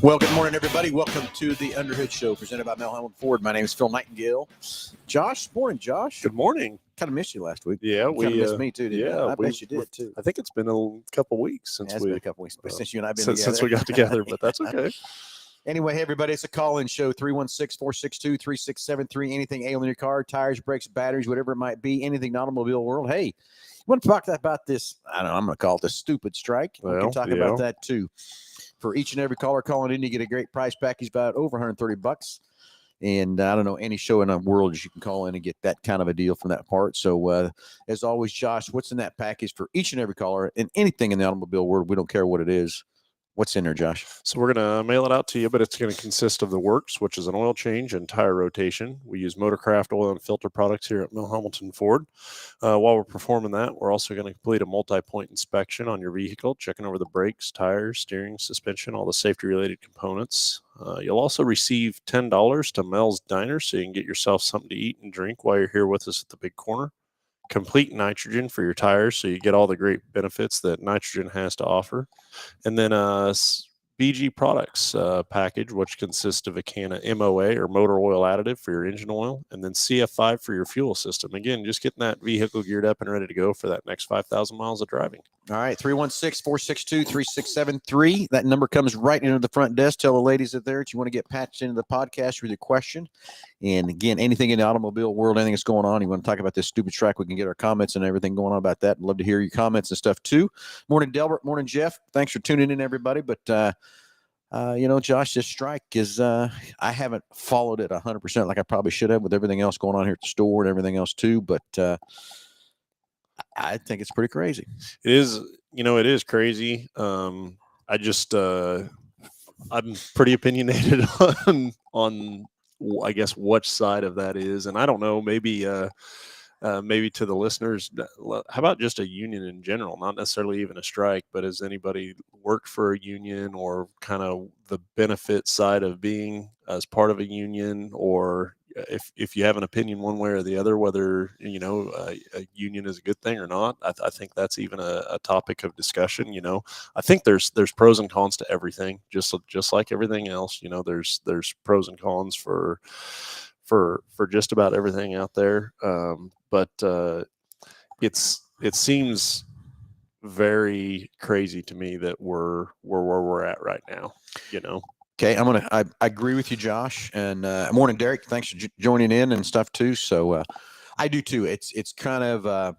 Well, good morning, everybody. Welcome to the Underhood Show presented by Mel Hambelton Ford. My name is Phil Nightingale. Josh, morning, Josh. Good morning. Kind of missed you last week. Yeah, you kind of missed me too, didn't you? I bet you did too. I think it's been a couple weeks since It's been a couple weeks since you and I've been together. Since we got together, but that's okay. Anyway, hey, everybody, it's a call-in show, 316-462-3673. Anything ailing your car, tires, brakes, batteries, whatever it might be, anything in the automobile world. Hey, you want to talk about this? I don't know. I'm going to call it the stupid strike. We can talk about that too. For each and every caller calling in, you get a great price package about over $130. And I don't know any show in the world you can call in and get that kind of a deal from that part. So as always, Josh, what's in that package for each and every caller and anything in the automobile world? We don't care what it is. What's in there, Josh? So we're going to mail it out to you, but it's going to consist of the works, which is an oil change and tire rotation. We use Motorcraft oil and filter products here at Mel Hambelton Ford. While we're performing that, we're also going to complete a multi-point inspection on your vehicle, checking over the brakes, tires, steering, suspension, all the safety-related components. You'll also receive $10 to Mel's Diner, so you can get yourself something to eat and drink while you're here with us at the big corner. Complete nitrogen for your tires, so you get all the great benefits that nitrogen has to offer. And then BG products package, which consists of a can of MOA or motor oil additive for your engine oil, and then CF5 for your fuel system. Again, just getting that vehicle geared up and ready to go for that next 5,000 miles of driving. All right, 316-462-3673. That number comes right into the front desk. Tell the ladies that there that you want to get patched into the podcast with your question. And again, anything in the automobile world, anything that's going on, you want to talk about this stupid strike, we can get our comments and everything going on about that. I'd love to hear your comments and stuff too. Morning, Delbert. Morning, Jeff. Thanks for tuning in, everybody. But, Josh, this strike is, I haven't followed it 100% like I probably should have with everything else going on here at the store and everything else too. But I think it's pretty crazy. It is, it is crazy. I'm pretty opinionated on I guess which side of that is. And I don't know, maybe to the listeners, how about just a union in general, not necessarily even a strike, but has anybody worked for a union or kind of the benefit side of being as part of a union, or if you have an opinion one way or the other, whether, a union is a good thing or not, I think that's even a topic of discussion. I think there's pros and cons to everything, just like everything else. There's pros and cons for just about everything out there. But it seems very crazy to me that we're where we're at right now, Okay, I agree with you, Josh, and morning, Derek. Thanks for joining in and stuff too. So I do too. It's kind of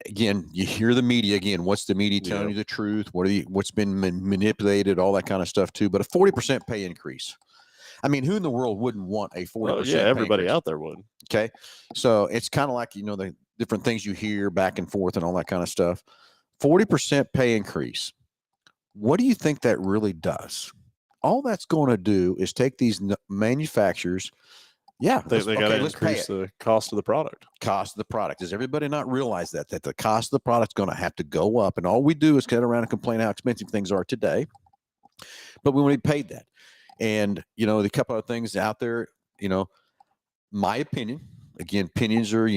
again, you hear the media again. What's the media telling you the truth? What's been manipulated? All that kind of stuff too. But a 40% pay increase. I mean, who in the world wouldn't want a 40%? Well, yeah, everybody out there would. Okay, so it's kind of like the different things you hear back and forth and all that kind of stuff. 40% pay increase. What do you think that really does? All that's going to do is take these manufacturers. Yeah, they got to increase the cost of the product. Cost of the product. Does everybody not realize that the cost of the product is going to have to go up? And all we do is get around and complain how expensive things are today, but we want to be paid that. And the couple of things out there. My opinion. Again, opinions are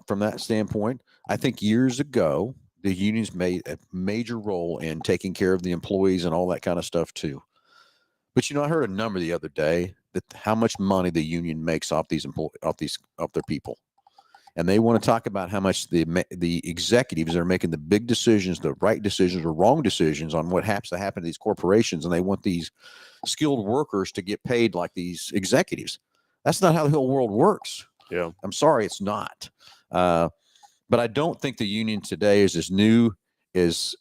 from that standpoint. I think years ago, the unions made a major role in taking care of the employees and all that kind of stuff too. But I heard a number the other day that how much money the union makes off these off their people, and they want to talk about how much the executives are making the big decisions, the right decisions or wrong decisions on what has to happen to these corporations, and they want these skilled workers to get paid like these executives. That's not how the whole world works. Yeah, I'm sorry, it's not. But I don't think the union today is as new, as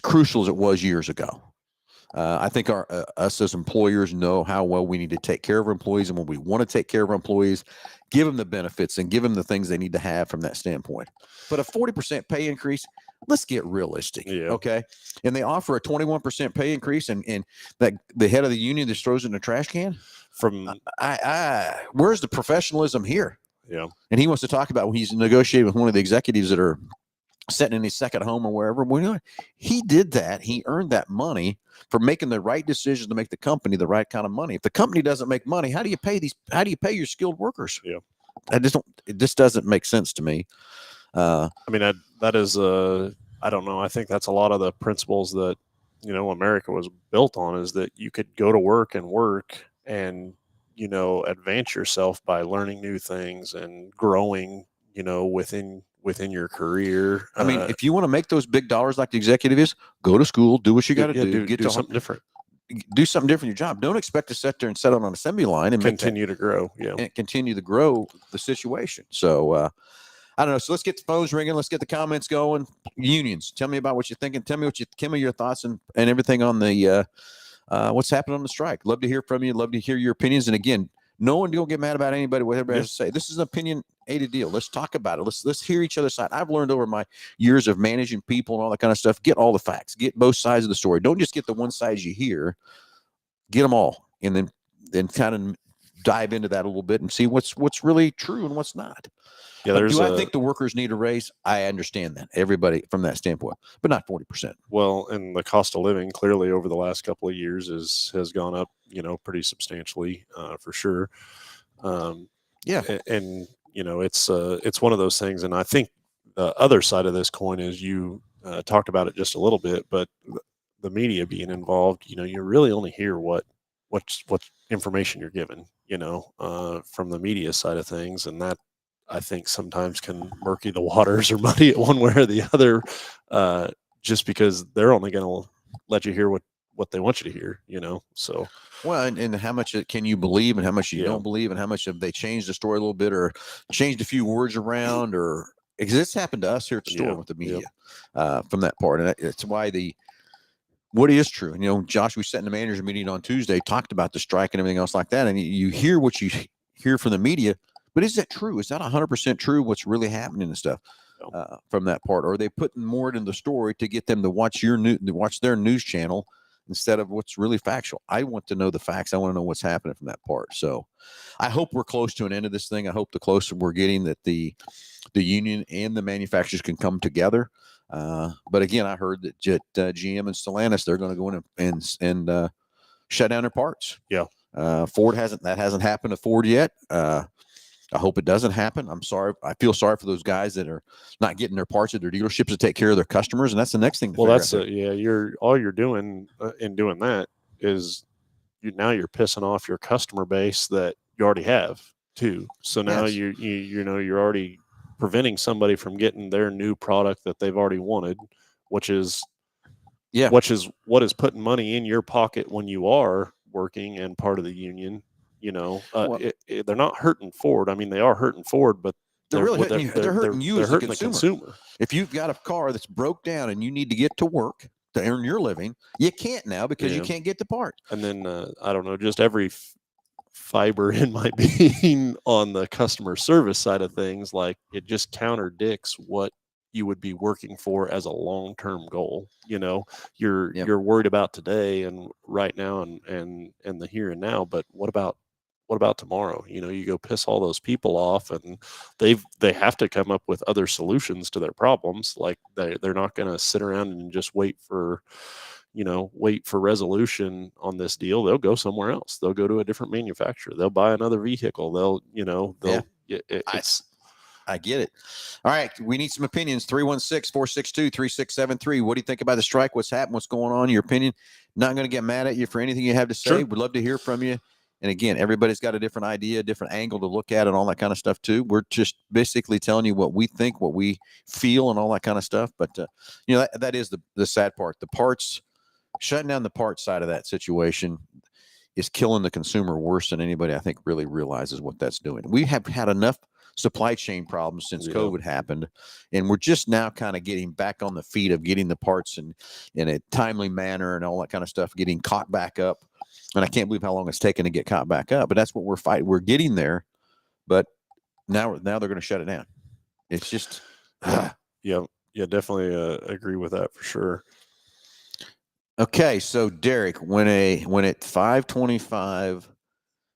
crucial as it was years ago. I think us as employers know how well we need to take care of our employees, and when we want to take care of our employees, give them the benefits and give them the things they need to have from that standpoint. But a 40% pay increase, let's get realistic, okay? And they offer a 21% pay increase, and that the head of the union just throws it in the trash can. Where's the professionalism here? Yeah. And he wants to talk about when he's negotiating with one of the executives that are sitting in his second home or wherever. Well, he did that. He earned that money for making the right decision to make the company the right kind of money. If the company doesn't make money, how do you pay your skilled workers? Yeah. It just doesn't make sense to me. I mean, that is, I don't know. I think that's a lot of the principles that, America was built on, is that you could go to work and, advance yourself by learning new things and growing, within your career. I mean, if you want to make those big dollars like the executive is, go to school, do what you got to do, do something different. Do something different in your job. Don't expect to sit there and sit on an assembly line and continue to grow. Yeah. And continue to grow the situation. So, I don't know. So let's get the phones ringing. Let's get the comments going. Unions, tell me about what you're thinking. Tell me your thoughts and everything on the what's happening on the strike. Love to hear from you. Love to hear your opinions. And again, no one don't get mad about anybody, what everybody has to say. This is an opinionated deal. Let's talk about it. Let's hear each other's side. I've learned over my years of managing people and all that kind of stuff. Get all the facts. Get both sides of the story. Don't just get the one side you hear. Get them all, and then kind of dive into that a little bit and see what's really true and what's not. Yeah, I think the workers need a raise? I understand that, everybody from that standpoint, but not 40%. Well, and the cost of living clearly over the last couple of years has gone up, pretty substantially, for sure. Yeah, and it's one of those things, and I think the other side of this coin is you talked about it just a little bit, but the media being involved, you really only hear what information you're given, from the media side of things, and that, I think, sometimes can murky the waters or muddy it one way or the other, just because they're only going to let you hear what they want you to hear, so. Well, and how much can you believe and how much you don't believe, and how much have they changed the story a little bit or changed a few words around, or because this happened to us here at the store with the media from that part. And it's why what is true. And, Josh, we sat in the manager's meeting on Tuesday, talked about the strike and everything else like that. And you hear what you hear from the media, but is that true? Is that 100% true? What's really happening and stuff from that part? Or are they putting more into the story to get them to watch their news channel instead of what's really factual? I want to know the facts. I want to know what's happening from that part. So I hope we're close to an end of this thing. I hope the closer we're getting that the union and the manufacturers can come together. But again, I heard that GM and Stellantis, they're going to go in and shut down their parts. Yeah. Ford hasn't happened to Ford yet. I hope it doesn't happen. I'm sorry. I feel sorry for those guys that are not getting their parts at their dealerships to take care of their customers. And that's the next thing. Well, that's all you're doing in doing that is you're pissing off your customer base that you already have too. So now you're already preventing somebody from getting their new product that they've already wanted, which is what is putting money in your pocket when you are working and part of the union. They're not hurting Ford. I mean, they are hurting Ford, but they're hurting you as a consumer. If you've got a car that's broke down and you need to get to work to earn your living, you can't now because you can't get the part. And then I don't know, just every fiber in my being on the customer service side of things, like it just counterdicts what you would be working for as a long-term goal. You're worried about today and right now and the here and now, but what about tomorrow? You go piss all those people off, and they have to come up with other solutions to their problems. Like they're not going to sit around and just wait for resolution on this deal. They'll go somewhere else. They'll go to a different manufacturer. They'll buy another vehicle. I get it. All right. We need some opinions. 316-462-3673. What do you think about the strike? What's happened? What's going on? Your opinion. Not going to get mad at you for anything you have to say. Sure. We'd love to hear from you. And again, everybody's got a different idea, different angle to look at and all that kind of stuff too. We're just basically telling you what we think, what we feel and all that kind of stuff. But, that is the sad part. The parts, shutting down the parts side of that situation is killing the consumer worse than anybody I think really realizes what that's doing. We have had enough supply chain problems since Yeah. COVID happened, and we're just now kind of getting back on the feet of getting the parts in a timely manner and all that kind of stuff, getting caught back up. And I can't believe how long it's taken to get caught back up, but that's what we're fighting. We're getting there, but now they're going to shut it down. It's just Yeah, definitely agree with that for sure. Okay, so Derek, when at $525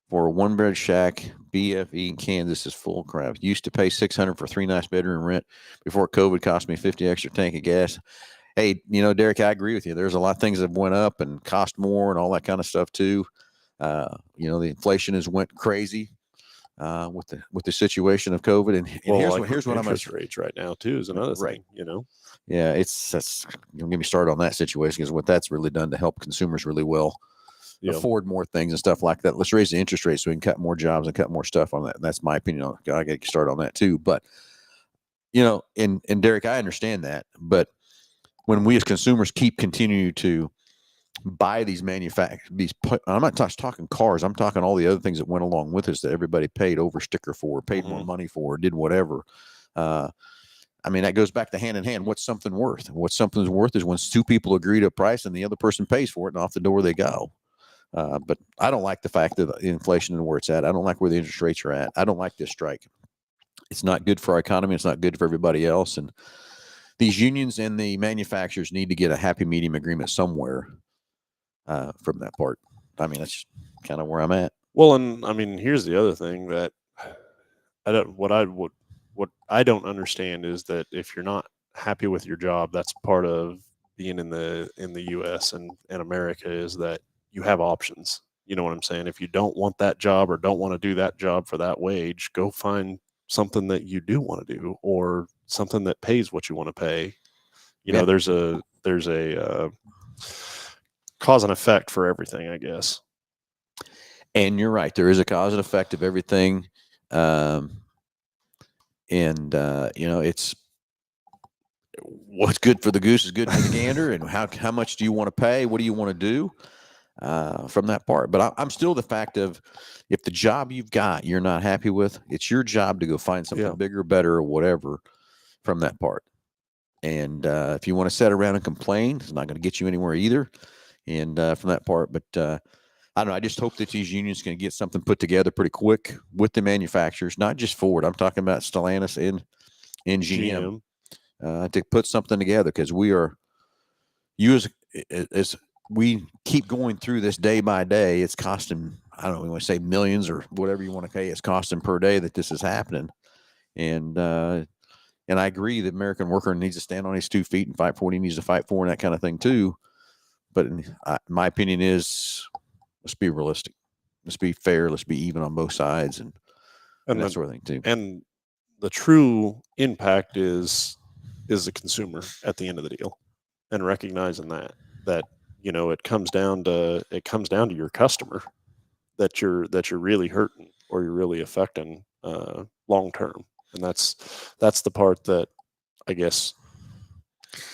for a one bed shack, BFE in Kansas is full crap. Used to pay $600 for 3 nice bedroom rent. Before COVID, cost me 50 extra tank of gas. Hey, Derek, I agree with you. There's a lot of things that went up and cost more and all that kind of stuff too. The inflation has went crazy with the situation of COVID. And here's what I'm going to rates right now too is another thing. Yeah, that's don't get me started on that situation, because what that's really done to help consumers really well afford more things and stuff like that. Let's raise the interest rate so we can cut more jobs and cut more stuff on that. And that's my opinion. I got to get started on that too. But and Derek, I understand that. But when we as consumers keep continuing to buy these I'm not just talking cars. I'm talking all the other things that went along with us that everybody paid over sticker for, paid more money for, did whatever. That goes back to hand in hand. What's something worth? What something's worth is when 2 people agree to a price and the other person pays for it, and off the door they go. But I don't like the fact that the inflation and where it's at. I don't like where the interest rates are at. I don't like this strike. It's not good for our economy. It's not good for everybody else. And these unions and the manufacturers need to get a happy medium agreement somewhere from that part. That's kind of where I'm at. Well, and here's the other thing that what I don't understand is that if you're not happy with your job, that's part of being in the U.S. and America, is that you have options. You know what I'm saying? If you don't want that job or don't want to do that job for that wage, go find something that you do want to do, or something that pays what you want to pay. There's a cause and effect for everything, I guess. And you're right. There is a cause and effect of everything. It's what's good for the goose is good for the gander. And how much do you want to pay? What do you want to do from that part? But I'm still the fact of, if the job you've got you're not happy with, it's your job to go find something bigger, better, or whatever from that part. And if you want to sit around and complain, it's not going to get you anywhere either. And from that part, but I don't know. I just hope that these unions can get something put together pretty quick with the manufacturers, not just Ford. I'm talking about Stellantis and GM. To put something together, because as we keep going through this day by day, it's costing, I don't know, we want to say millions or whatever you want to pay, it's costing per day that this is happening. And I agree that American worker needs to stand on his 2 feet and fight for what he needs to fight for and that kind of thing too. But my opinion is, let's be realistic. Let's be fair. Let's be even on both sides and that sort of thing too. And the true impact is the consumer at the end of the deal, and recognizing that it comes down to your customer, that you're really hurting or you're really affecting long term. And that's the part that I guess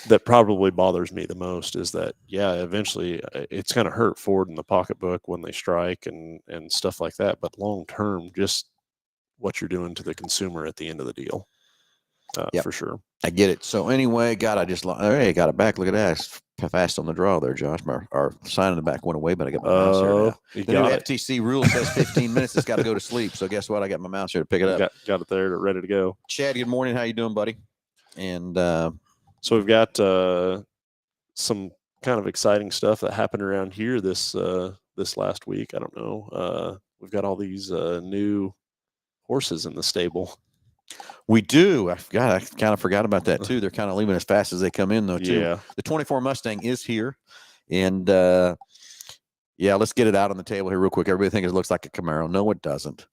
that probably bothers me the most, is that eventually it's going to hurt Ford in the pocketbook when they strike and stuff like that, but long term, just what you're doing to the consumer at the end of the deal. For sure. I get it. So anyway, God, I got it back. Look at that. It's fast on the draw there, Josh. Our sign in the back went away, but I got my mouse here now. The new FTC rule says 15 minutes. It's got to go to sleep. So guess what? I got my mouse here to pick it up. Got it there, ready to go. Chad, good morning. How you doing, buddy? And so we've got some kind of exciting stuff that happened around here this last week. I don't know. We've got all these new horses in the stable. We do. I kind of forgot about that too. They're kind of leaving as fast as they come in, though. Too. Yeah. The 24 Mustang is here, and let's get it out on the table here real quick. Everybody thinks it looks like a Camaro. No, it doesn't.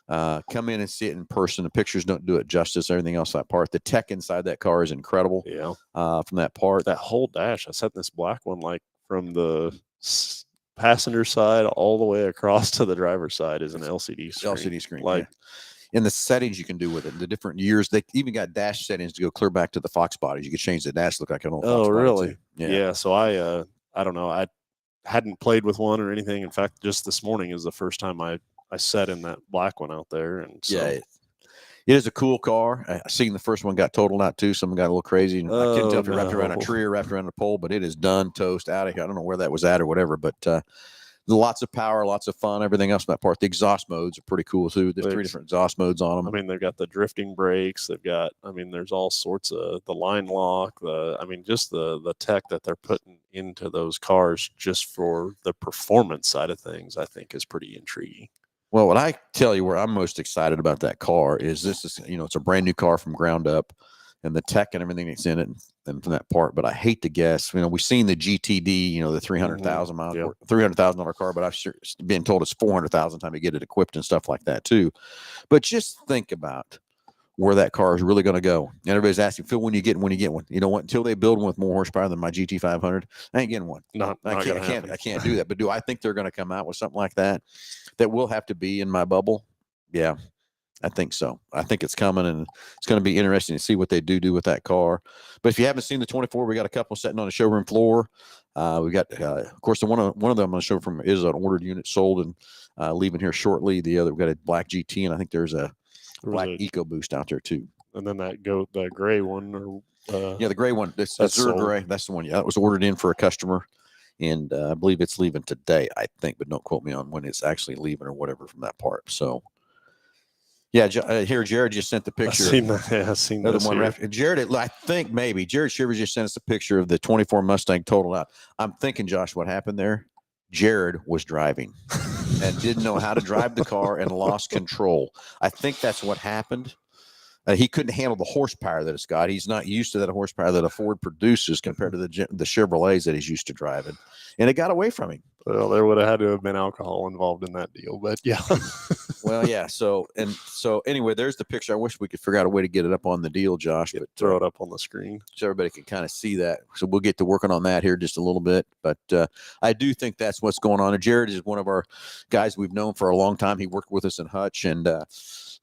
Come in and see it in person. The pictures don't do it justice. Everything else, that part, the tech inside that car is incredible. Yeah. From that part, that whole dash. I set this black one, like from the passenger side all the way across to the driver's side, is an LCD screen. LCD screen, And the settings you can do with it, the different years. They even got dash settings to go clear back to the Fox bodies. You could change the dash to look like an old Fox body. Oh, really? Too. Yeah. So I don't know. I hadn't played with one or anything. In fact, just this morning is the first time I sat in that black one out there. And so It is a cool car. I seen the first one got totaled out too. Someone got a little crazy. And I couldn't tell if it wrapped around a tree or wrapped around a pole, but it is done, toast, out of here. I don't know where that was at or whatever, but lots of power, lots of fun, everything else in that part. The exhaust modes are pretty cool too. There's 3 different exhaust modes on them. I mean, they've got the drifting brakes. They've got, I mean, there's all sorts of the line lock. Just the tech that they're putting into those cars just for the performance side of things, I think is pretty intriguing. Well, what I tell you where I'm most excited about that car is this is, it's a brand new car from ground up and the tech and everything that's in it and from that part. But I hate to guess, we've seen the GTD, the 300,000 miles, $300,000 car, but I've been told it's 400,000 time to get it equipped and stuff like that too. But just think about where that car is really going to go. And everybody's asking, Phil, when you get one? You know what? Until they build one with more horsepower than my GT500, I ain't getting one. I can't do that. But do I think they're going to come out with something like that will have to be in my bubble? Yeah, I think so. I think it's coming, and it's going to be interesting to see what they do with that car. But if you haven't seen the 24, we got a couple sitting on the showroom floor. We got, of course, the one of them I'm going to show from is an ordered unit sold and leaving here shortly. The other, we got a black GT, and I think there's a black EcoBoost out there too. And then that gray one, or the gray one, that's Azure gray. That's the one. Yeah, that was ordered in for a customer, and I believe it's leaving today, I think, but don't quote me on when it's actually leaving or whatever from that part. So, yeah, here Jared just sent the picture. I've seen this one. Jared, I think maybe Jared Shivers just sent us a picture of the 24 Mustang totaled out. I'm thinking, Josh, what happened there? Jared was driving and didn't know how to drive the car and lost control. I think that's what happened. He couldn't handle the horsepower that it's got. He's not used to that horsepower that a Ford produces compared to the Chevrolets that he's used to driving. And it got away from him. Well, there would have had to have been alcohol involved in that deal, but yeah. Well, yeah. So anyway, there's the picture. I wish we could figure out a way to get it up on the deal, Josh. But throw it up on the screen so everybody can kind of see that. So we'll get to working on that here just a little bit. But I do think that's what's going on. And Jared is one of our guys we've known for a long time. He worked with us in Hutch and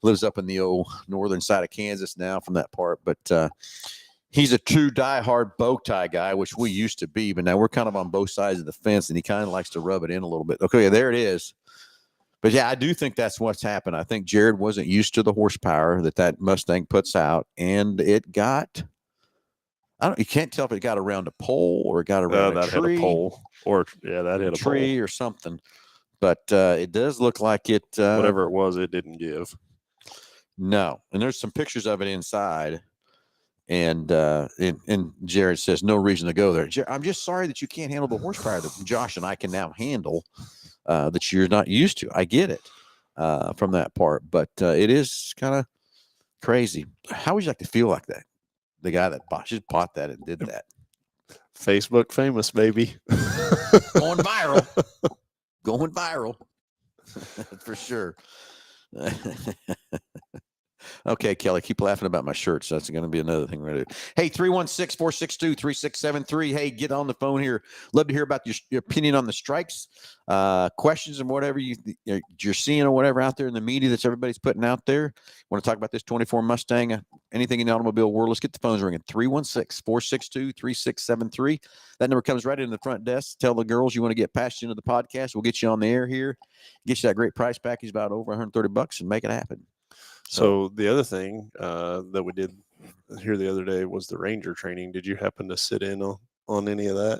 lives up in the old northern side of Kansas now from that part. But he's a true diehard bow tie guy, which we used to be, but now we're kind of on both sides of the fence, and he kind of likes to rub it in a little bit. Okay, there it is. But yeah, I do think that's what's happened. I think Jared wasn't used to the horsepower that Mustang puts out, and it got. You can't tell if it got around a pole or it got around a tree. Hit a pole, or that hit a tree pole or something. But it does look like it. Whatever it was, it didn't give. No, and there's some pictures of it inside. And Jared says, no reason to go there. I'm just sorry that you can't handle the horsepower that Josh and I can now handle that you're not used to. I get it from that part, but it is kind of crazy. How would you like to feel like that? The guy that just bought that and did that. Facebook famous, baby. Going viral. Going viral. For sure. Okay, Kelly, keep laughing about my shirts. That's going to be another thing we're going to do. Hey, 316-462-3673. Hey, get on the phone here. Love to hear about your opinion on the strikes, questions, and whatever you're seeing or whatever out there in the media that everybody's putting out there. Want to talk about this 24 Mustang, anything in the automobile world? Let's get the phones ringing. 316-462-3673. That number comes right in the front desk. Tell the girls you want to get passed into the podcast. We'll get you on the air here. Get you that great price package, about over $130, and make it happen. So the other thing that we did here the other day was the Ranger training. Did you happen to sit in on any of that?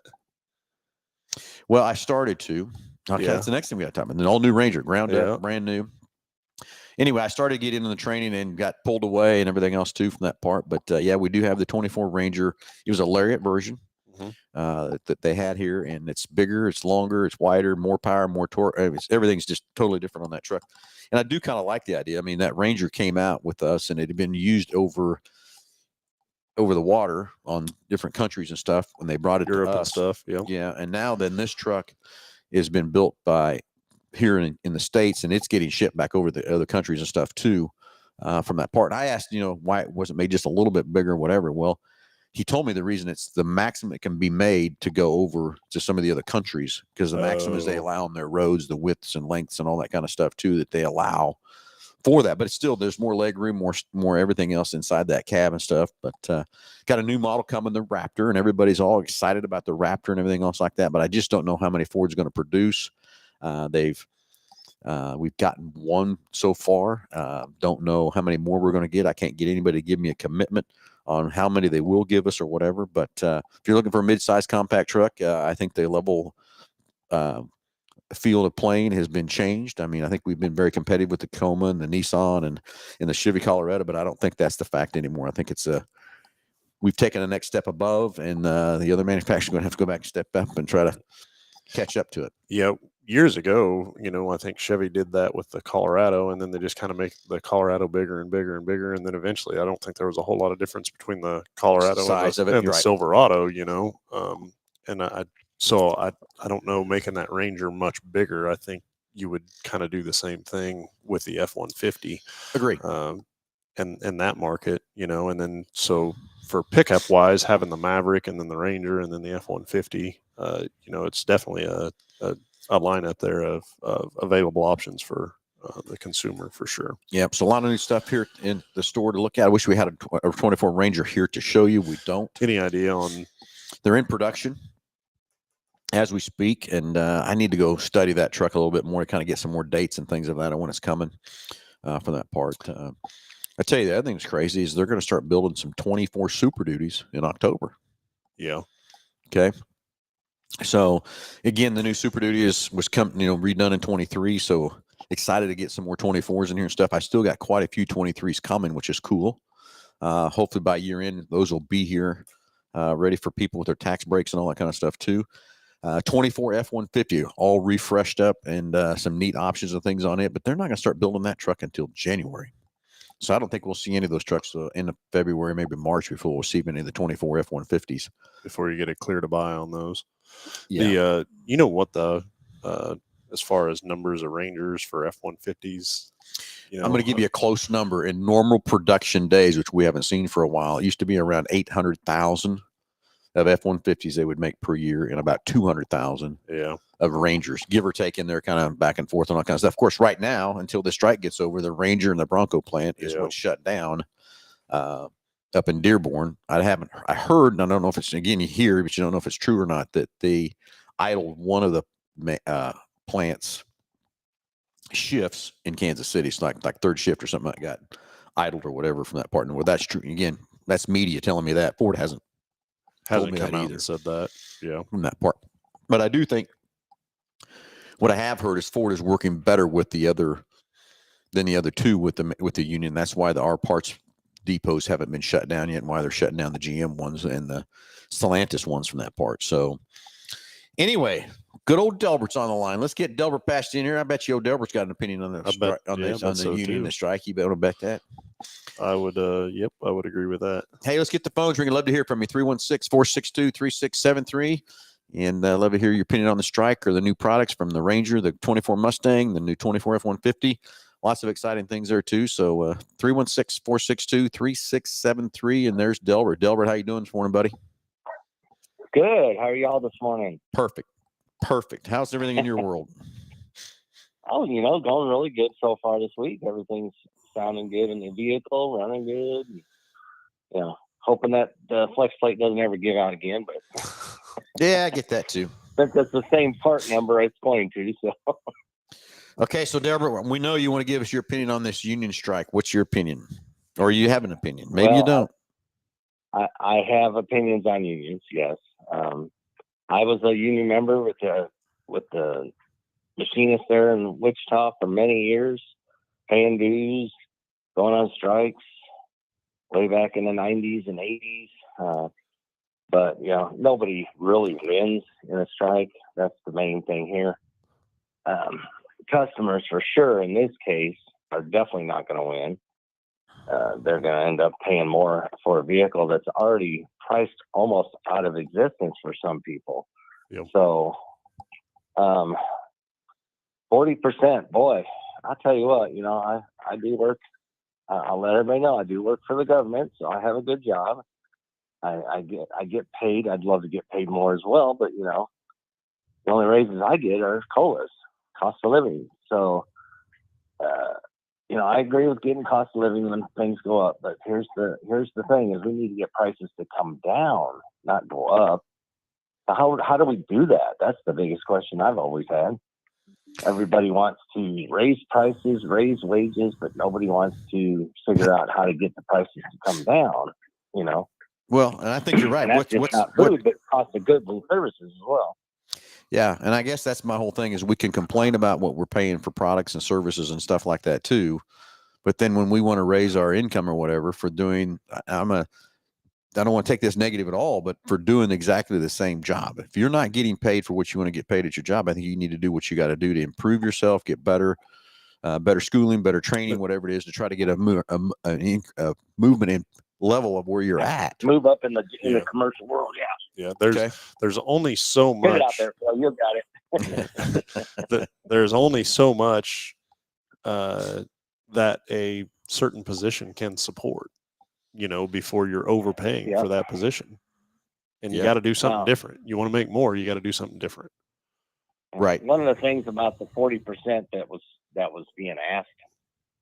Well, I started to. Okay, that's the next thing we got to talk about. An all-new Ranger, ground up, brand new. Anyway, I started to get into the training and got pulled away and everything else, too, from that part. But, yeah, we do have the 24 Ranger. It was a Lariat version that they had here, and it's bigger, it's longer, it's wider, more power, more torque. Everything's just totally different on that truck. And I do kind of like the idea. I mean, that Ranger came out with us, and it had been used over the water on different countries and stuff when they brought it Europe to us. And stuff. Yeah. And now then this truck has been built by here in the States, and it's getting shipped back over the other countries and stuff too from that part. And I asked, why it wasn't made just a little bit bigger or whatever. Well, he told me the reason it's the maximum it can be made to go over to some of the other countries, because the maximum is they allow on their roads, the widths and lengths and all that kind of stuff too, that they allow for that. But it's still, there's more leg room, more everything else inside that cab and stuff. But got a new model coming, the Raptor, and everybody's all excited about the Raptor and everything else like that. But I just don't know how many Ford's going to produce. They've We've gotten one so far. Don't know how many more we're going to get. I can't get anybody to give me a commitment on how many they will give us or whatever. But if you're looking for a mid-size compact truck, I think the level field of playing has been changed. I mean, I think we've been very competitive with the Tacoma and the Nissan and the Chevy Colorado, but I don't think that's the fact anymore. I think we've taken the next step above, and the other manufacturers are going to have to go back and step up and try to catch up to it. Yeah, years ago, I think Chevy did that with the Colorado, and then they just kind of make the Colorado bigger and bigger and bigger, and then eventually, I don't think there was a whole lot of difference between the Colorado Size of it, and the right. Silverado, and I don't know, making that Ranger much bigger. I think you would kind of do the same thing with the F-150. Agree. And that market, and then so for pickup wise, having the Maverick and then the Ranger and then the F-150, it's definitely a lineup there of available options for the consumer for sure. Yep. So a lot of new stuff here in the store to look at. I wish we had a 24 Ranger here to show you. We don't. Any idea on? They're in production as we speak, and I need to go study that truck a little bit more to kind of get some more dates and things of that on when it's coming for that part. I tell you, the other thing that's crazy is they're going to start building some 24 Super Duties in October. Yeah. Okay. So again, the new Super Duty was redone in 23. So excited to get some more 24s in here and stuff. I still got quite a few 23s coming, which is cool. Hopefully by year end, those will be here ready for people with their tax breaks and all that kind of stuff too. 24 F-150, all refreshed up and some neat options and things on it, but they're not going to start building that truck until January. So I don't think we'll see any of those trucks in February, maybe March before we'll see any of the 24 F-150s. Before you get it clear to buy on those. Yeah. The as far as numbers of Rangers for F-150s, I'm going to give you a close number. In normal production days, which we haven't seen for a while, it used to be around 800,000 of F-150s they would make per year, and about 200,000 of Rangers, give or take in there, kind of back and forth and all kind of stuff. Of course, right now, until the strike gets over, the Ranger and the Bronco plant is what's shut down up in Dearborn. I heard, and I don't know if it's, again, you hear, but you don't know if it's true or not, that they idled one of the plants shifts in Kansas City. It's like third shift or something like that got idled or whatever from that part. And well, that's true. Again, that's media telling me that. Ford hasn't come out and said that. Yeah, from that part. But I do think what I have heard is Ford is working better with the other two with the union. That's why our parts depots haven't been shut down yet, and why they're shutting down the GM ones and the Stellantis ones from that part. So anyway, good old Delbert's on the line. Let's get Delbert passed in here. I bet you old Delbert's got an opinion on the union, the strike. You better bet that. I would, I would agree with that. Hey, let's get the phones ringing. Love to hear from you. 316-462-3673. And love to hear your opinion on the strike or the new products from the Ranger, the 24 Mustang, the new 24 F-150. Lots of exciting things there, too. So 316-462-3673. And there's Delbert. Delbert, how you doing this morning, buddy? Good. How are y'all this morning? Perfect. How's everything in your world? Oh, going really good so far this week. Everything's sounding good in the vehicle, running good. And, hoping that the flex plate doesn't ever give out again. But yeah, I get that too. Since it's the same part number, it's going to. So. Okay, so Delbert, we know you want to give us your opinion on this union strike. What's your opinion? Or you have an opinion? Maybe you don't. I have opinions on unions. Yes. I was a union member with the machinist there in Wichita for many years, paying dues, going on strikes way back in the 90s and 80s. But, nobody really wins in a strike. That's the main thing here. Customers, for sure, in this case, are definitely not going to win. They're going to end up paying more for a vehicle that's already priced almost out of existence for some people. Yep. So, 40%, boy, I'll tell you what, I do work. I'll let everybody know I do work for the government, so I have a good job. I get paid. I'd love to get paid more as well, but the only raises I get are COLAs, cost of living. So, I agree with getting cost of living when things go up, but here's the thing: is we need to get prices to come down, not go up. How do we do that? That's the biggest question I've always had. Everybody wants to raise prices, raise wages, but nobody wants to figure out how to get the prices to come down, you know. Well, and I think you're right. And that's just not food, but cost of goods and services as well. Yeah, and I guess that's my whole thing is we can complain about what we're paying for products and services and stuff like that too, but then when we want to raise our income or whatever for doing, I don't want to take this negative at all, but for doing exactly the same job. If you're not getting paid for what you want to get paid at your job, I think you need to do what you got to do to improve yourself, get better, better schooling, better training, whatever it is, to try to get a movement in level of where you're at. Move up in the commercial world. Yeah. Yeah. There's only so Get it out much. there, Phil. You got it. There's only so much that a certain position can support, you know, before you're overpaying for that position. And you got to do something different. You want to make more, you got to do something different. Right. One of the things about the 40% that was being asked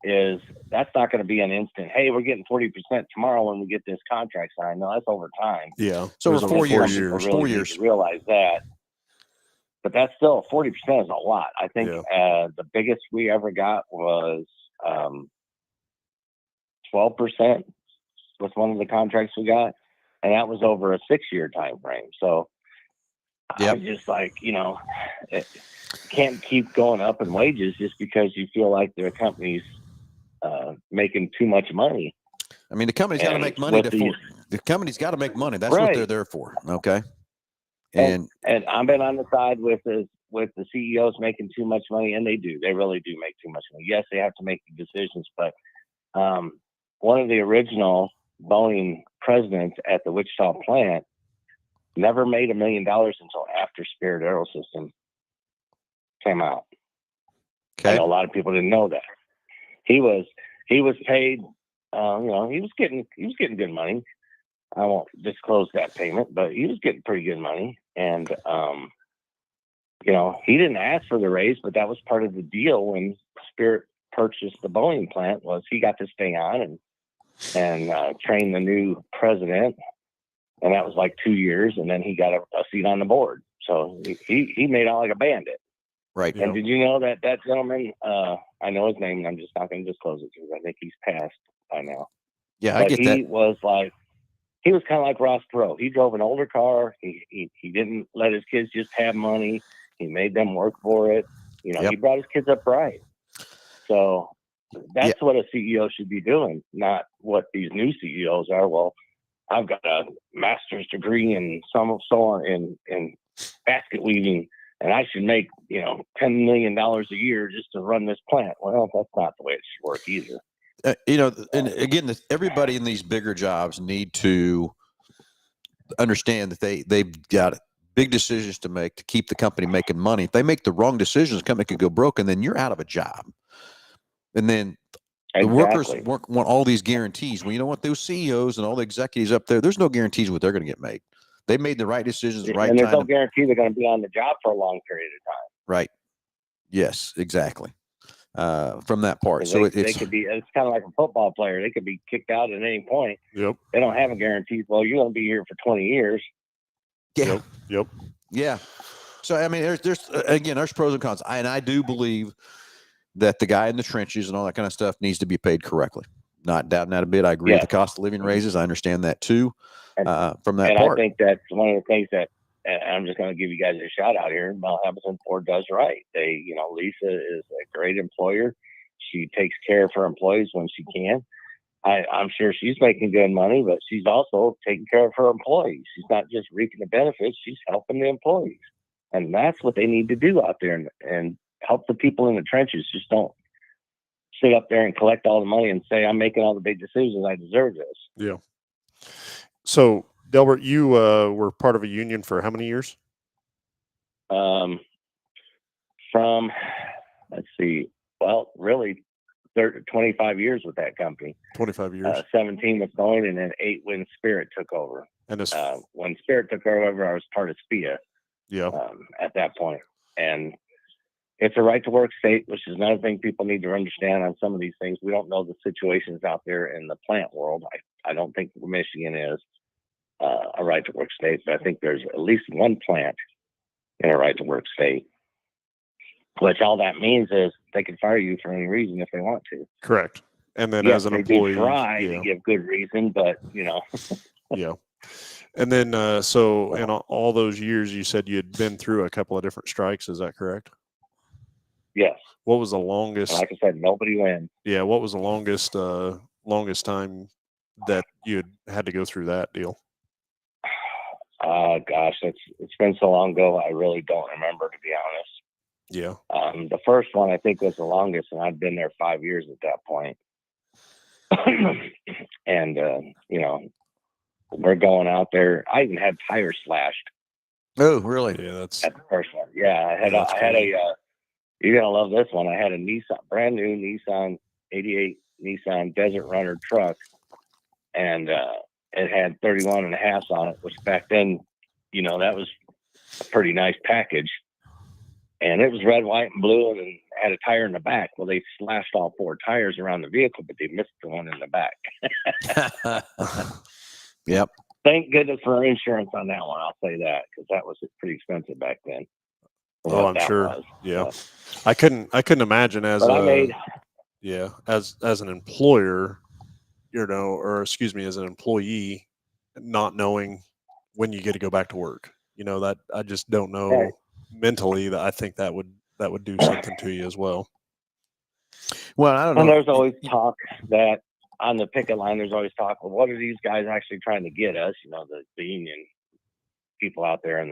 is that's not going to be an instant. Hey, we're getting 40% tomorrow when we get this contract signed. No, that's over time. Yeah. So over 4 years. Really 4 years. Realize that. But that's still 40% is a lot. I think the biggest we ever got was 12% was one of the contracts we got, and that was over a 6-year time frame. So I was just like, you know, it can't keep going up in wages just because you feel like the company's making too much money. I mean, the company's got to make money. The company's got to make money. That's what they're there for. Okay. And I've been on the side with the CEOs making too much money, and they do. They really do make too much money. Yes, they have to make the decisions, but one of the original Boeing presidents at the Wichita plant never made $1 million until after Spirit Aerosystem came out. Okay. I know a lot of people didn't know that. He was paid. You know, he was getting good money. I won't disclose that payment, but he was getting pretty good money. And you know, he didn't ask for the raise, but that was part of the deal when Spirit purchased the Boeing plant. Was he got to stay on and train the new president, and that was like 2 years, and then he got a seat on the board. So he made out like a bandit. Right. And did you know that gentleman? I know his name, and I'm just not going to disclose it because I think he's passed by now. Yeah, but I get that. He was kind of like Ross Perot. He drove an older car. He didn't let his kids just have money. He made them work for it. You know, he brought his kids up right. So that's what a CEO should be doing, not what these new CEOs are. Well, I've got a master's degree in so on in basket weaving, and I should make, you know, $10 million a year just to run this plant. Well, that's not the way it should work either. You know, and again, everybody in these bigger jobs need to understand that they've got big decisions to make to keep the company making money. If they make the wrong decisions, the company could go broke, and then you're out of a job. And then the workers want all these guarantees. Well, you know what? Those CEOs and all the executives up there, there's no guarantees what they're going to get made. They made the right decisions, the right time. And there's no guarantee they're going to be on the job for a long period of time. Right. Yes, exactly. From that part. So they could be, it's kind of like a football player. They could be kicked out at any point. Yep. They don't have a guarantee. Well, you're going to be here for 20 years. Yeah. Yep. Yeah. So, I mean, there's pros and cons. And I do believe that the guy in the trenches and all that kind of stuff needs to be paid correctly. Not doubting that a bit. I agree with the cost of living raises. I understand that too. From that part. I think that's one of the things that, and I'm just going to give you guys a shout out here. Mel Hambelton Ford does right. Lisa is a great employer. She takes care of her employees when she can. I'm sure she's making good money, but she's also taking care of her employees. She's not just reaping the benefits. She's helping the employees. And that's what they need to do out there and help the people in the trenches. Just don't sit up there and collect all the money and say, I'm making all the big decisions. I deserve this. Yeah. So, Delbert, you were part of a union for how many years? Let's see. Well, really, 25 years with that company. 25 years. 17 with Boeing, and then 8 when Spirit took over. And when Spirit took over, I was part of SPIA. Yeah. At that point, and it's a right to work state, which is another thing people need to understand on some of these things. We don't know the situations out there in the plant world. I don't think Michigan is a right to work state, but I think there's at least one plant in a right to work state. which all that means is they can fire you for any reason if they want to. Correct. And then Yes, as an they employee, do try to give good reason, but yeah. And then, so in all those years, you said you had been through a couple of different strikes. Is that correct? yes. What was the longest? Like I said, nobody wins. Yeah. What was the longest time that you had to go through that deal? Gosh, it's been so long ago. I really don't remember, to be honest. Yeah. The first one I think was the longest, and I'd been there 5 years at that point. And we're going out there. I even had tires slashed. Oh, really? Yeah. That's At the first one. Yeah, I had you're gonna love this one. I had a brand new Nissan 88 Nissan Desert Runner truck, and it had 31 and a half on it, which back then, that was a pretty nice package. And it was red, white, and blue, and had a tire in the back. Well, they slashed all 4 tires around the vehicle, but they missed the one in the back. Yep. Thank goodness for insurance on that one. I'll say that, because that was pretty expensive back then. Oh, I'm sure. Yeah. I couldn't imagine as an employer, or excuse me, as an employee, not knowing when you get to go back to work. That I just don't know. Right. Mentally, that I think that would do something to you as well. Well, I don't know. And there's always talk that on the picket line, there's always talk, well, what are these guys actually trying to get us? The union people out there on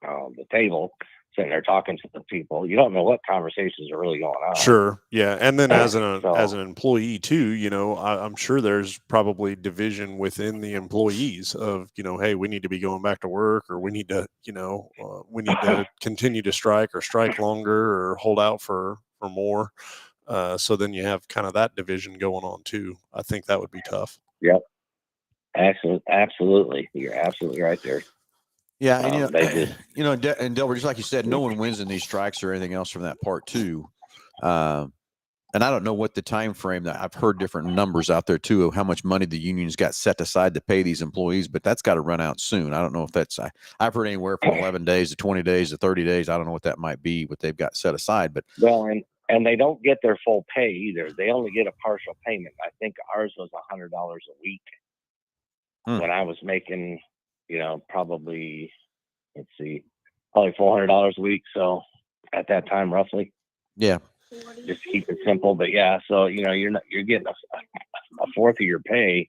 the table sitting there talking to the people. You don't know what conversations are really going on. Sure. Yeah. And then as an employee too, I'm sure there's probably division within the employees of, hey, we need to be going back to work, or we need to, we need to continue to strike or strike longer or hold out for more. So then you have kind of that division going on too. I think that would be tough. Yep. Absolutely. You're absolutely right there. Yeah, and and Delbert, just like you said, no one wins in these strikes or anything else from that part too. And I don't know what the time frame that I've heard different numbers out there too of how much money the unions got set aside to pay these employees, but that's got to run out soon. I don't know if that's I've heard anywhere from 11 days to 20 days to 30 days. I don't know what that might be, what they've got set aside, but and they don't get their full pay either. They only get a partial payment. I think ours was $100 a week when I was making, probably $400 a week. So at that time, roughly, yeah, just to keep it simple. But yeah, so you're getting a fourth of your pay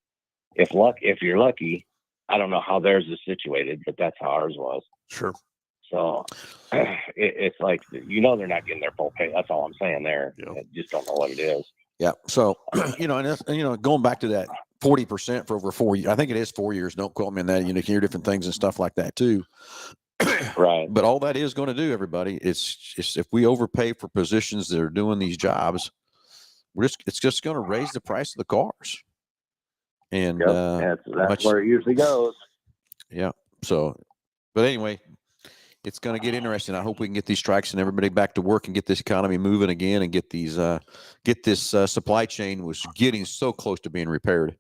if you're lucky. I don't know how theirs is situated, but that's how ours was. Sure. So it's like, they're not getting their full pay. That's all I'm saying there. Yeah. I just don't know what it is. Yeah. So, going back to that 40% for over 4 years, I think it is 4 years. Don't quote me on that. You hear different things and stuff like that too. Right. But all that is going to do, everybody, it's if we overpay for positions that are doing these jobs, it's just going to raise the price of the cars. And that's where it usually goes. Yeah. So, but anyway, it's going to get interesting. I hope we can get these strikes and everybody back to work and get this economy moving again and get this supply chain was getting so close to being repaired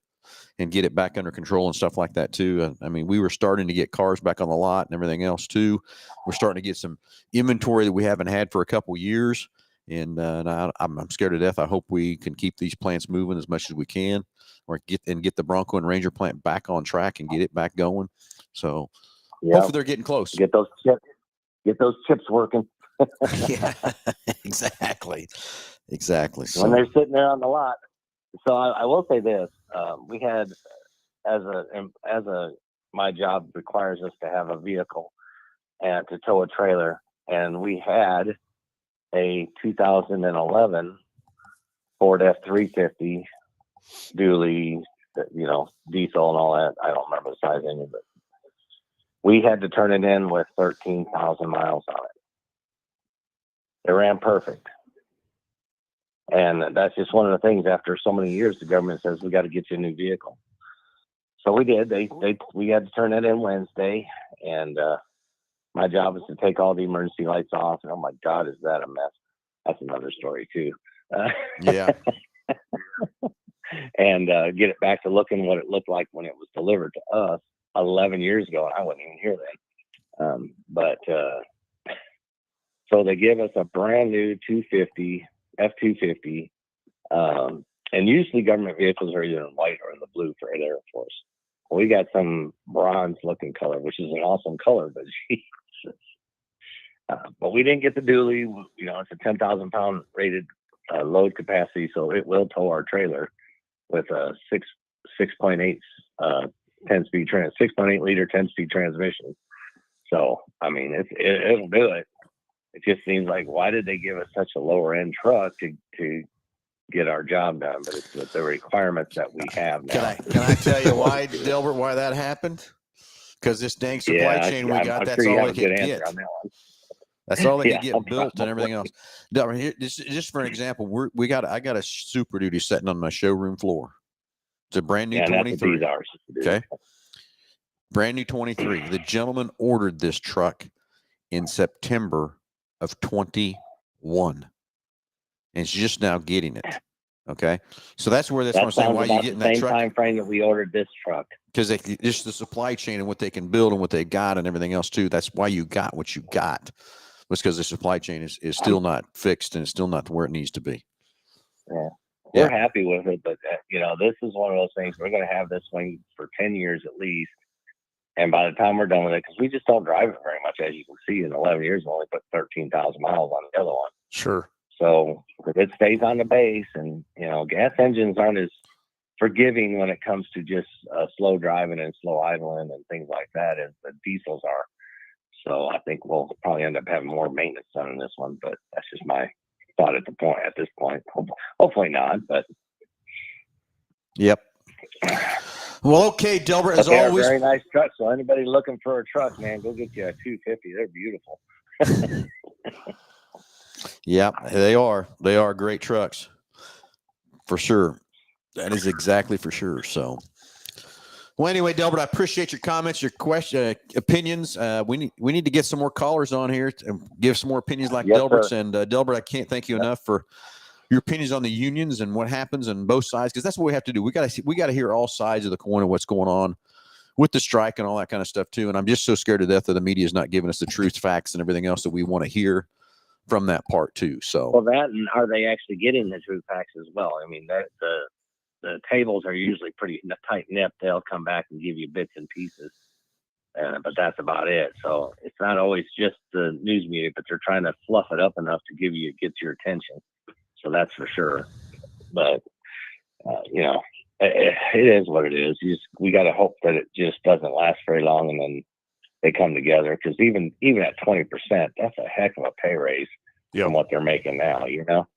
and get it back under control and stuff like that too. I mean, we were starting to get cars back on the lot and everything else too. We're starting to get some inventory that we haven't had for a couple years. And I'm scared to death. I hope we can keep these plants moving as much as we can, or get the Bronco and Ranger plant back on track and get it back going. So hopefully they're getting close. Get those chips working. Yeah, exactly. So, when they're sitting there on the lot. So I will say this: we had, my job requires us to have a vehicle and to tow a trailer, and we had a 2011 Ford F-350 dually, diesel and all that. I don't remember the size of it, but we had to turn it in with 13,000 miles on it. It ran perfect. And that's just one of the things. After so many years, the government says, we got to get you a new vehicle. So we did. We had to turn it in Wednesday. And my job is to take all the emergency lights off. And oh my God, is that a mess? That's another story too. Yeah. And get it back to looking what it looked like when it was delivered to us 11 years ago. And I wasn't even here then. But So they give us a brand new 250 F-250, and usually government vehicles are either in white or in the blue for the Air Force. Well, we got some bronze-looking color, which is an awesome color, but Jesus. But we didn't get the dually. You know, it's a 10,000-pound rated load capacity, so it will tow our trailer with a 6.8 6.8 liter 10-speed transmission. So I mean, it'll do it. It just seems like, why did they give us such a lower end truck to get our job done? But it's with the requirements that we have now. Can I tell you why, Delbert, why that happened? Because this dang supply chain we got, that's all they could get. That's all they could get built and everything else. Delbert, here, just for an example, I got a Super Duty sitting on my showroom floor. It's a brand new 23. Okay. Brand new 23. The gentleman ordered this truck in September of 21. And it's just now getting it. Okay. So that's what I'm saying. Why you getting that truck? Same time frame that we ordered this truck. Because just the supply chain and what they can build and what they got and everything else too. That's why you got what you got. Was because the supply chain is still not fixed and it's still not where it needs to be. Yeah. We're happy with it, but you know, this is one of those things. We're going to have this thing for 10 years at least. And by the time we're done with it, because we just don't drive it very much, as you can see, in 11 years, we only put 13,000 miles on the other one. Sure. So if it stays on the base, and you know, gas engines aren't as forgiving when it comes to just slow driving and slow idling and things like that as the diesels are. So I think we'll probably end up having more maintenance done in this one, but that's just my thought at this point. Hopefully not, but. Yep. Well, okay, Delbert, as always. Very nice truck. So anybody looking for a truck, man, go get you a 250. They're beautiful. Yeah, they are. They are great trucks, for sure. That is exactly for sure. So, well, anyway, Delbert, I appreciate your comments, your opinions. We need to get some more callers on here and give some more opinions like Delbert's. And Delbert, I can't thank you enough for your opinions on the unions and what happens on both sides, because that's what we have to do. We got to hear all sides of the coin of what's going on with the strike and all that kind of stuff too. And I'm just so scared to death that the media is not giving us the truth, facts, and everything else that we want to hear from that part too. So, well, that, and are they actually getting the true facts as well? I mean, the tables are usually pretty tight-nipped. They'll come back and give you bits and pieces, but that's about it. So it's not always just the news media, but they're trying to fluff it up enough to get your attention. So that's for sure. But you know, it is what it is. We got to hope that it just doesn't last very long, and then they come together. Because even at 20%, that's a heck of a pay raise from what they're making now. You know.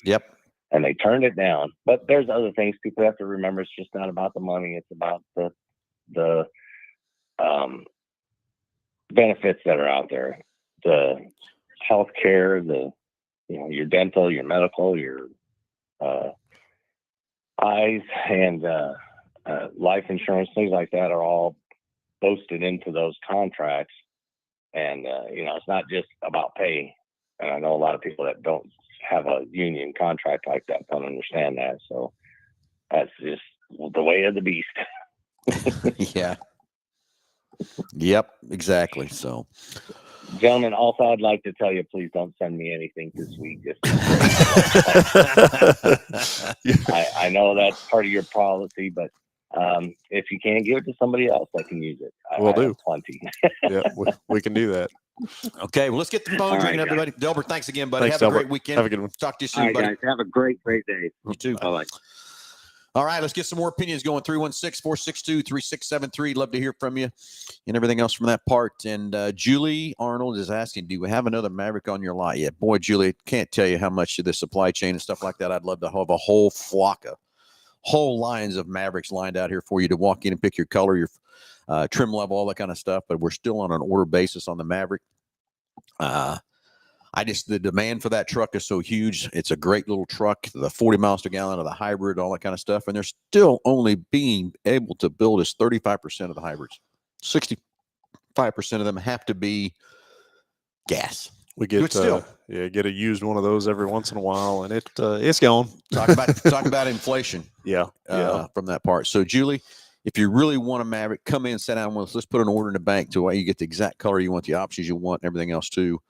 Yep. And they turned it down. But there's other things people have to remember. It's just not about the money. It's about the benefits that are out there, the health care, your dental, your medical, your eyes, and life insurance, things like that are all posted into those contracts. And it's not just about pay. And I know a lot of people that don't have a union contract like that don't understand that. So that's just the way of the beast. Yeah. Yep, exactly. So, gentlemen, also I'd like to tell you, please don't send me anything this week. I know that's part of your policy, but if you can, give it to somebody else that can use it. We'll do plenty. Yeah, we can do that. Okay, well, let's get the phone ringing, everybody. Delbert, thanks again, buddy. Thanks, have Delbert. A great weekend. Have a good one. Talk to you soon, right, buddy. Guys, have a great day. You too. Bye-bye. All right, let's get some more opinions going. 316-462-3673. Love to hear from you and everything else from that part. And Julie Arnold is asking, do we have another Maverick on your lot yet? Boy, Julie, can't tell you how much of the supply chain and stuff like that. I'd love to have a whole whole lines of Mavericks lined out here for you to walk in and pick your color, your trim level, all that kind of stuff. But we're still on an order basis on the Maverick. The demand for that truck is so huge. It's a great little truck, the 40 miles per gallon of the hybrid, all that kind of stuff. And they're still only being able to build as 35% of the hybrids. 65% of them have to be gas. We get get a used one of those every once in a while, and it's gone. Talk about inflation. Yeah. From that part. So Julie, if you really want a Maverick, come in, sit down with us. Let's put an order in the bank to where you get the exact color you want, the options you want, and everything else too.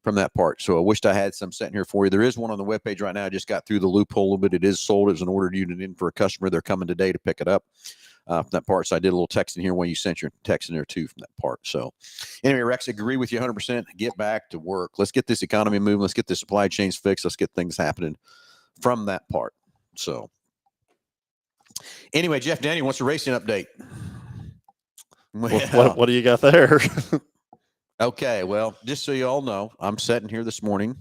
from that part. So I wished I had some sitting here for you. There is one on the webpage right now. I just got through the loophole a little bit. It is sold as an ordered unit in for a customer. They're coming today to pick it up from that part. So I did a little texting here when you sent your text in there too from that part. So anyway, Rex, agree with you 100%. Get back to work. Let's get this economy moving. Let's get the supply chains fixed. Let's get things happening from that part. So anyway, Jeff Daniel wants a racing update. Well, What do you got there? okay, well, just so you all know, I'm sitting here this morning,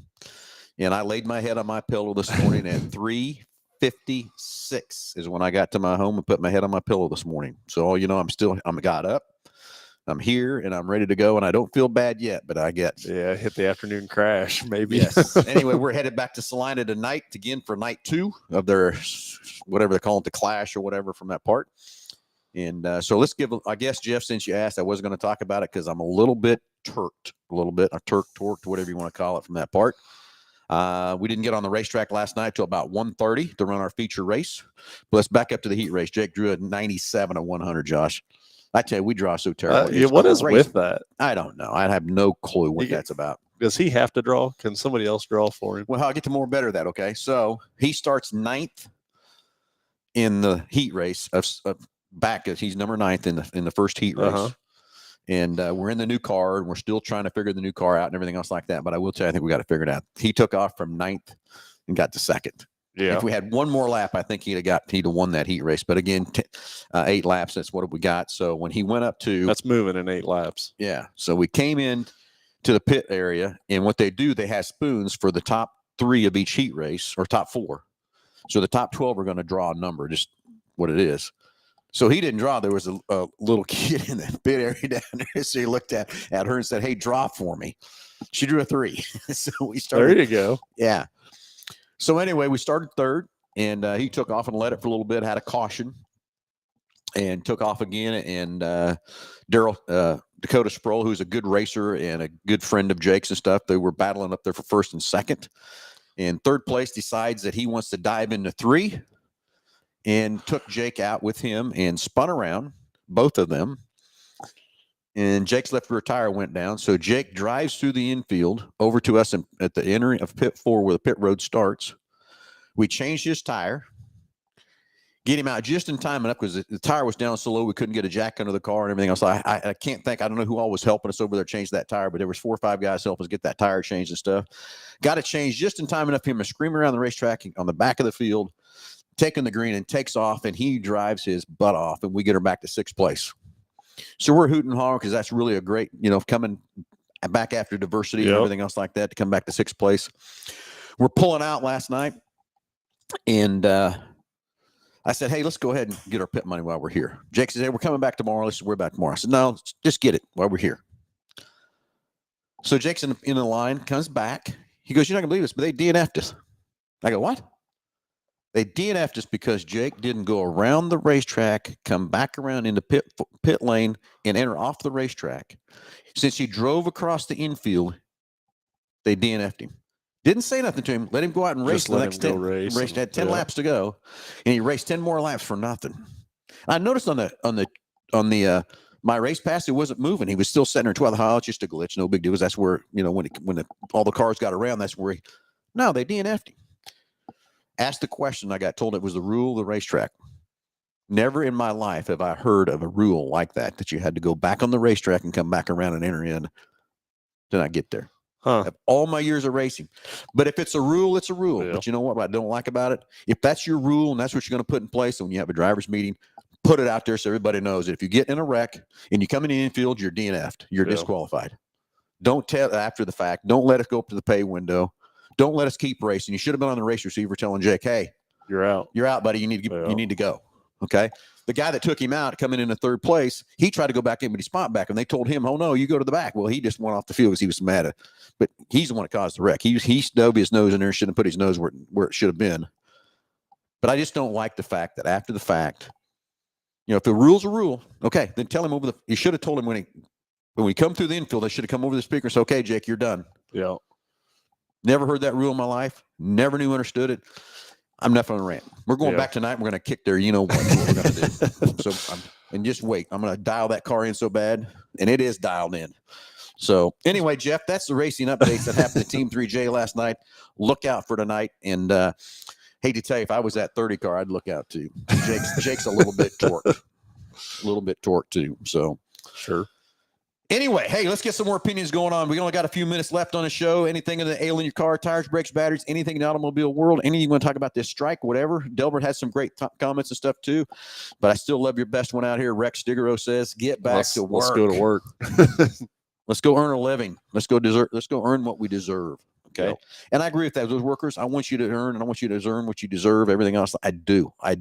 and I laid my head on my pillow this morning at 3:56 is when I got to my home and put my head on my pillow this morning. So, you know, I'm got up, I'm here, and I'm ready to go, and I don't feel bad yet, but I get hit the afternoon crash, maybe. Yes. Anyway, we're headed back to Salina tonight again for night 2 of their whatever they call it, the clash or whatever from that part. And so let's give, I guess, Jeff, since you asked, I was going to talk about it because I'm a little bit torqued, whatever you want to call it from that part. We didn't get on the racetrack last night till about 1:30 to run our feature race. But let's back up to the heat race. Jake drew a 97 of 100, Josh. I tell you, we draw so terribly. What is with that? I don't know. I have no clue what that's about. Does he have to draw? Can somebody else draw for him? Well, I'll get to more better of that, okay? So he starts 9th in the heat race of back as he's number 9th in the first heat race. And we're in the new car, and we're still trying to figure the new car out and everything else like that. But I will tell you, I think we got to figure it out. He took off from 9th and got to 2nd. Yeah. If we had one more lap, I think he'd have won that heat race. But again, 8 laps, that's what we got. So when he went up to, that's moving in 8 laps. Yeah. So we came in to the pit area, and what they do, they have spoons for the top 3 of each heat race, or top 4. So the top 12 are going to draw a number, just what it is. So he didn't draw. There was a little kid in the pit area down there. So he looked at her and said, "Hey, draw for me." She drew a 3. So we started. There you go. Yeah. So anyway, we started 3rd, and he took off and led it for a little bit, had a caution, and took off again. And Dakota Sproul, who's a good racer and a good friend of Jake's and stuff, they were battling up there for 1st and 2nd. And 3rd place decides that he wants to dive into 3. And took Jake out with him and spun around, both of them. And Jake's left rear tire went down. So Jake drives through the infield over to us at the entry of pit 4 where the pit road starts. We changed his tire, get him out just in time enough because the tire was down so low we couldn't get a jack under the car and everything else. I can't think. I don't know who all was helping us over there change that tire, but there was 4 or 5 guys helping us get that tire changed and stuff. Got it changed just in time enough for him to scream around the racetrack on the back of the field, taking the green, and takes off, and he drives his butt off, and we get her back to 6th place. So we're hooting and hollering because that's really a great, coming back after diversity and everything else like that to come back to 6th place. We're pulling out last night, and I said, "Hey, let's go ahead and get our pit money while we're here." Jake says, "Hey, we're coming back tomorrow. Let's worry about tomorrow." I said, "No, just get it while we're here." So Jake's in the line, comes back. He goes, "You're not going to believe this, but they DNF'd us." I go, "What?" They DNF'd us because Jake didn't go around the racetrack, come back around into pit lane, and enter off the racetrack. Since he drove across the infield, they DNF'd him. Didn't say nothing to him. Let him go out and race the next 10. Race had 10 laps to go, and he raced 10 more laps for nothing. I noticed on the my race pass, it wasn't moving. He was still sitting there 12. Oh, it's just a glitch. No big deal. That's where when all the cars got around, that's where no, they DNF'd him. Asked the question, I got told it was the rule of the racetrack. Never in my life have I heard of a rule like that you had to go back on the racetrack and come back around and enter in to not get there. Of all my years of racing. But if it's a rule, it's a rule. Yeah. But you know what I don't like about it? If that's your rule and that's what you're going to put in place, and when you have a driver's meeting, put it out there so everybody knows that if you get in a wreck and you come in the infield, you're DNF'd. You're disqualified. Don't tell after the fact. Don't let it go up to the pay window. Don't let us keep racing. You should have been on the race receiver telling Jake, "Hey, you're out. You're out, buddy. You need to go." Okay. The guy that took him out coming in 3rd place, he tried to go back in, but he spot back, and they told him, "Oh no, you go to the back." Well, he just went off the field because he was mad at. But he's the one that caused the wreck. He dove his nose in there, shouldn't have put his nose where it should have been. But I just don't like the fact that after the fact, if the rule's a rule, okay, then tell him you should have told him when we come through the infield, they should have come over the speaker and said, "Okay, Jake, you're done." Yeah. Never heard that rule in my life. Never knew, understood it. I'm not on a rant. We're going back tonight. We're going to kick their, what we're going to do. And just wait. I'm going to dial that car in so bad, and it is dialed in. So anyway, Jeff, that's the racing updates that happened to Team 3J last night. Look out for tonight. And hate to tell you, if I was that 30 car, I'd look out too. Jake's a little bit torqued too. So Sure. anyway, hey, let's get some more opinions going on. We only got a few minutes left on the show. Anything in the ailing your car, tires, brakes, batteries, anything in the automobile world, anything you want to talk about this strike, whatever. Delbert has some great comments and stuff too, but I still love your best one out here. Rex Stigero says, get back to work. Let's go to work. Let's go earn a living. Let's go earn what we deserve. Okay. Yep. And I agree with that. Those workers, I want you to earn, and I want you to earn what you deserve. Everything else, I do. But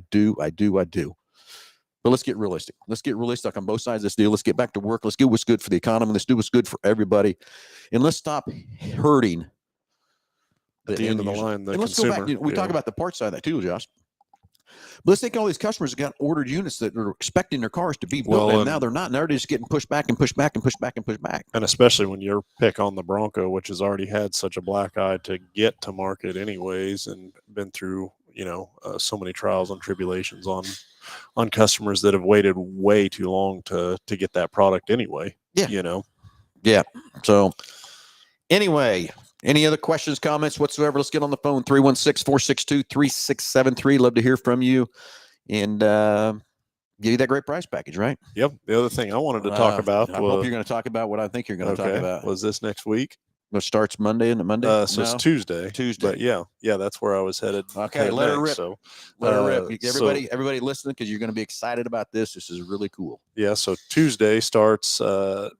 let's get realistic. Let's get realistic on both sides of this deal. Let's get back to work. Let's do what's good for the economy. Let's do what's good for everybody. And let's stop hurting At the end of the line, the let's consumer. go back. We talk about the parts side of that too, Josh. But let's think all these customers have got ordered units that are expecting their cars to be built, and now they're not. And they're just getting pushed back and pushed back and pushed back and pushed back. And especially when you're pick on the Bronco, which has already had such a black eye to get to market anyways, and been through, so many trials and tribulations on customers that have waited way too long to get that product anyway. Yeah. Yeah. So anyway, any other questions, comments whatsoever? Let's get on the phone. 316-462-3673. Love to hear from you. And give you that great price package, right? Yep. The other thing I wanted to talk about I hope you're going to talk about what I think you're going to talk about. Was this next week? It starts Monday and Monday. So it's Tuesday. Tuesday. But yeah, that's where I was headed. Okay, let her rip. So let her rip. Everybody listening, because you're going to be excited about this. This is really cool. Yeah. So Tuesday starts for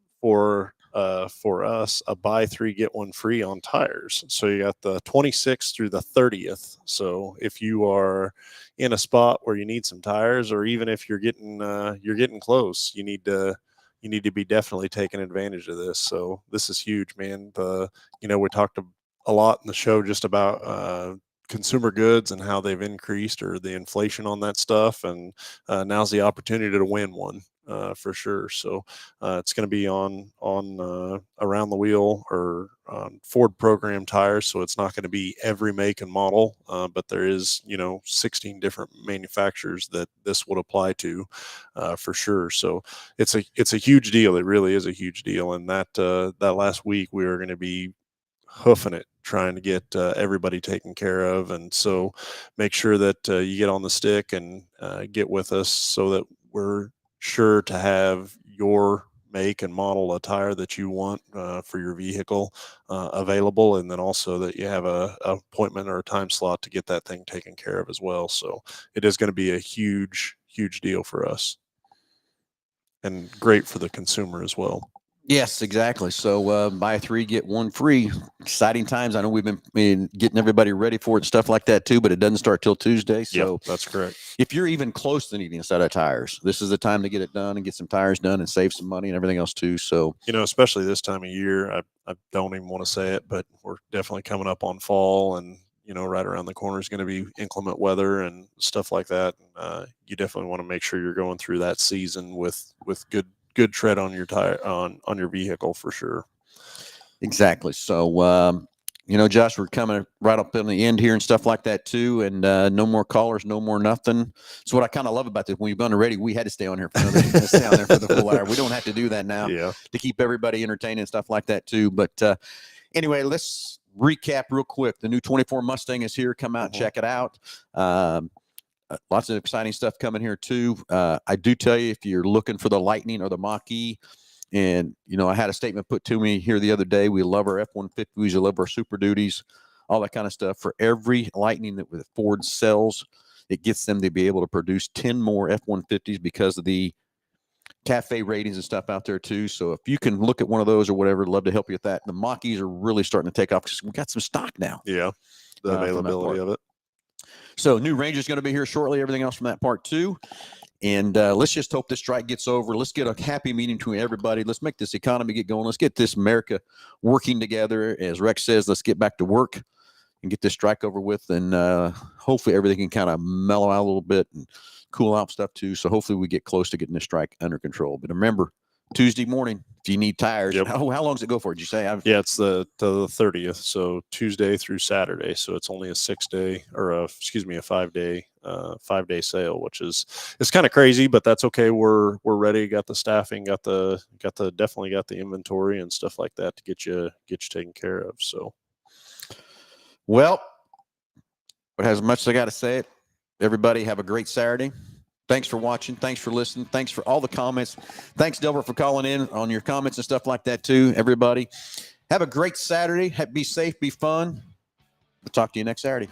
us a buy 3 get 1 free on tires. So you got the 26th through the 30th. So if you are in a spot where you need some tires, or even if you're getting close, you need to be definitely taking advantage of this. So this is huge, man. We talked a lot in the show just about consumer goods and how they've increased, or the inflation on that stuff. And now's the opportunity to win one for sure. So it's going to be on around the wheel or Ford program tires. So it's not going to be every make and model, but there is 16 different manufacturers that this would apply to for sure. So it's a huge deal. It really is a huge deal. And that last week we are going to be hoofing it, trying to get everybody taken care of. And so make sure that you get on the stick and get with us so that we're sure to have your make and model attire that you want for your vehicle available, and then also that you have a appointment or a time slot to get that thing taken care of as well. So it is going to be a huge deal for us, and great for the consumer as well. Yes, exactly. So buy 3, get 1 free. Exciting times. I know we've been getting everybody ready for it and stuff like that too, but it doesn't start till Tuesday. So yep, that's correct. If you're even close to needing a set of tires, this is the time to get it done and get some tires done and save some money and everything else too. So especially this time of year, I don't even want to say it, but we're definitely coming up on fall, and right around the corner is going to be inclement weather and stuff like that. You definitely want to make sure you're going through that season with good tread on your tire on your vehicle for sure. Exactly. So Josh, we're coming right up in the end here and stuff like that too, and no more callers, no more nothing. So what I kind of love about this, when you've done already, we had to stay on here for the full hour. We don't have to do that now to keep everybody entertained and stuff like that too. But anyway, let's recap real quick. The new 24 Mustang is here. Come out and check it out. Lots of exciting stuff coming here too. I do tell you, if you're looking for the Lightning or the Mach-E, and I had a statement put to me here the other day. We love our F-150s, we love our Super Duties, all that kind of stuff. For every Lightning that Ford sells, it gets them to be able to produce 10 more F-150s because of the cafe ratings and stuff out there too. So if you can look at one of those or whatever, I'd love to help you with that. The Mach-Es are really starting to take off because we got some stock now. Yeah, the availability of it. So new Ranger is going to be here shortly. Everything else from that part too. And let's just hope this strike gets over. Let's get a happy meeting between everybody. Let's make this economy get going. Let's get this America working together. As Rex says, let's get back to work and get this strike over with. And hopefully everything can kind of mellow out a little bit and cool out stuff too. So hopefully we get close to getting this strike under control. But remember, Tuesday morning, if you need tires, how long does it go for? Did you say? It's the 30th. So Tuesday through Saturday. So it's only a 6-day or a 5-day 5-day sale, which is it's kind of crazy, but that's okay. We're ready. Got the staffing, definitely got the inventory and stuff like that to get you taken care of. So, well, but as much as I got to say it, everybody have a great Saturday. Thanks for watching. Thanks for listening. Thanks for all the comments. Thanks, Delbert, for calling in on your comments and stuff like that too. Everybody, have a great Saturday. Be safe. Be fun. We'll talk to you next Saturday.